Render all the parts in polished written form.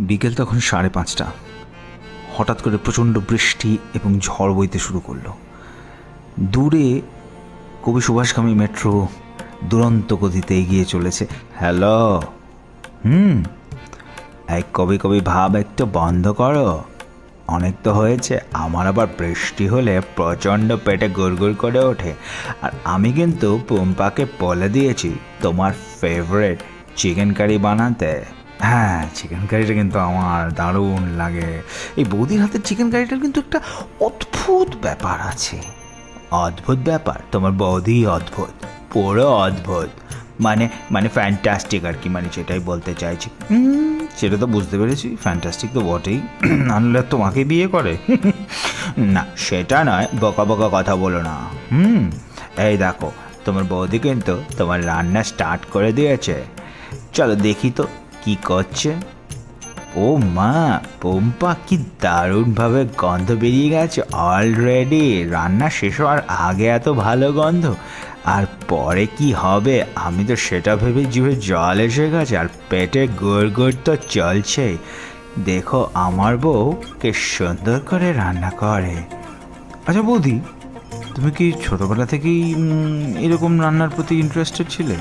বিকেল তখন 5:30। হঠাৎ করে প্রচণ্ড বৃষ্টি এবং ঝড় বইতে শুরু করলো। দূরে কবি সুভাষগামী মেট্রো দুরন্ত গতিতে এগিয়ে চলেছে। হ্যালো, এই কবি কবি ভাব একটু বন্ধ করো, অনেক তো হয়েছে। আমার আবার বৃষ্টি হলে প্রচণ্ড পেটে গুড়গুড় করে ওঠে। আর আমি কিন্তু পুম্পাকে বলে দিয়েছি তোমার ফেভারিট চিকেন কারি বানাতে। হ্যাঁ, চিকেন কারিটা কিন্তু আমার দারুণ লাগে। এই বৌদির হাতের চিকেন কারিটার কিন্তু একটা অদ্ভুত ব্যাপার আছে। অদ্ভুত ব্যাপার? তোমার বৌদি অদ্ভুত, পুরো অদ্ভুত, মানে মানে ফ্যান্টাস্টিক আর কি, মানে সেটাই বলতে চাইছি। সেটা তো বুঝতে পেরেছি, ফ্যান্টাস্টিক তো বটেই, আনলে তোমাকে বিয়ে করে। না সেটা নয়, বকা বকা কথা বলো না। এই দেখো, তোমার বৌদি কিন্তু তোমার রান্না স্টার্ট করে দিয়েছে। চলো দেখি তো কি করছে। ও মা, পম্পা কি দারুণভাবে গন্ধ বেরিয়ে গেছে অলরেডি। রান্না শেষ হওয়ার আগে এত ভালো গন্ধ, আর পরে কি হবে আমি তো সেটা ভেবে জিভে জল এসে গেছে, আর পেটে গুড় গুড় তো চলছে। দেখো আমার বউ কে সুন্দর করে রান্না করে। আচ্ছা বৌদি, তুমি কি ছোটবেলা থেকেই এরকম রান্নার প্রতি ইন্টারেস্টেড ছিলে?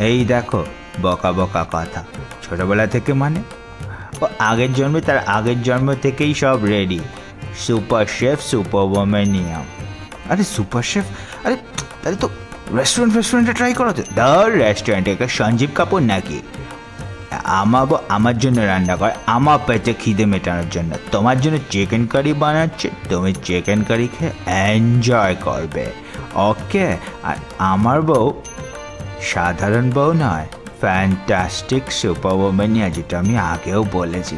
এই দেখো, বকা বকা কথা। ছোটবেলা থেকে মানে ও আগের জন্মে, তার আগের জন্ম থেকেই সব রেডি। সুপার শেফ, সুপার ওমেনিয়াম। আরে সুপার শেফ, আরে তাহলে তো রেস্টুরেন্টে ট্রাই করা যায়। ধর রেস্টুরেন্টে সঞ্জীব কাপুর নাকি? আমার জন্য রান্না করে, আমার পেটে খিদে মেটানোর জন্য। তোমার জন্য চিকেন কারি বানাচ্ছে, তুমি চিকেন কারি খেয়ে এনজয় করবে, ওকে? আর আমার বউ সাধারণ বউ নয়, ফ্যান্টাস্টিক সুপার ওমেনিয়া, যেটা আমি আগেও বলেছি।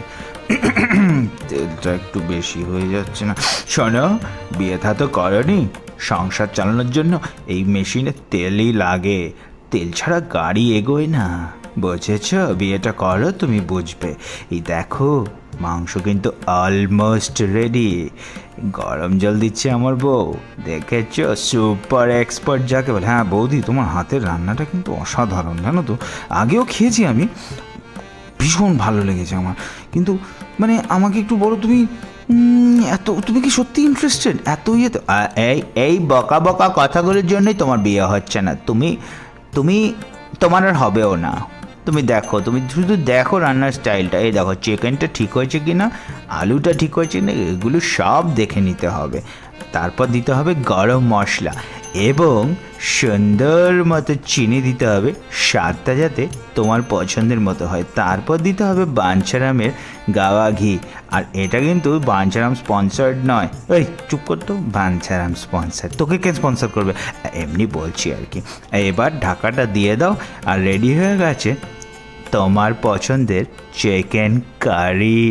তেলটা একটু বেশি হয়ে যাচ্ছে না? শোনো, বিয়ে থা তো করনি, সংসার চালানোর জন্য এই মেশিনে তেলই লাগে। তেল ছাড়া গাড়ি এগোয় না, বুঝেছ? বিয়েটা করো, তুমি বুঝবে। এই দেখো, মাংস কিন্তু অলমোস্ট রেডি। গরম জল দিচ্ছে আমার বউ, দেখেছ? সুপার এক্সপার্ট যাকে বলে। হ্যাঁ বৌদি, তোমার হাতের রান্নাটা কিন্তু অসাধারণ, জানো তো। আগেও খেয়েছি আমি, ভীষণ ভালো লেগেছে আমার। কিন্তু মানে আমাকে একটু বলো, তুমি তুমি কি সত্যি ইন্টারেস্টেড এত ইয়েতে? এই এই বকা বকা কথাগুলোর জন্যই তোমার বিয়ে হচ্ছে না। তুমি তুমি তোমার আর হবেও না। তুমি দেখো, তুমি শুধু দেখো রান্নার স্টাইলটা। এই দেখো, চিকেনটা ঠিক হয়েছে কি না, আলুটা ঠিক হয়েছে না, এগুলো সব দেখে নিতে হবে। তারপর দিতে হবে গরম মশলা এবং সুন্দর মতো চিনি দিতে হবে, স্বাদটা যাতে তোমার পছন্দের মতো হয়। তারপর দিতে হবে বাঞ্ছারামের গাওয়া ঘি। আর এটা কিন্তু বাঞ্ছারাম স্পন্সার্ড নয়। এই চুপ করতো, বাঞ্ছারাম স্পন্সার, তোকে কে স্পন্সার করবে? এমনি বলছি আর কি। এবার ঢাকাটা দিয়ে দাও, আর রেডি হয়ে গেছে তোমার পছন্দের চিকেন কারি।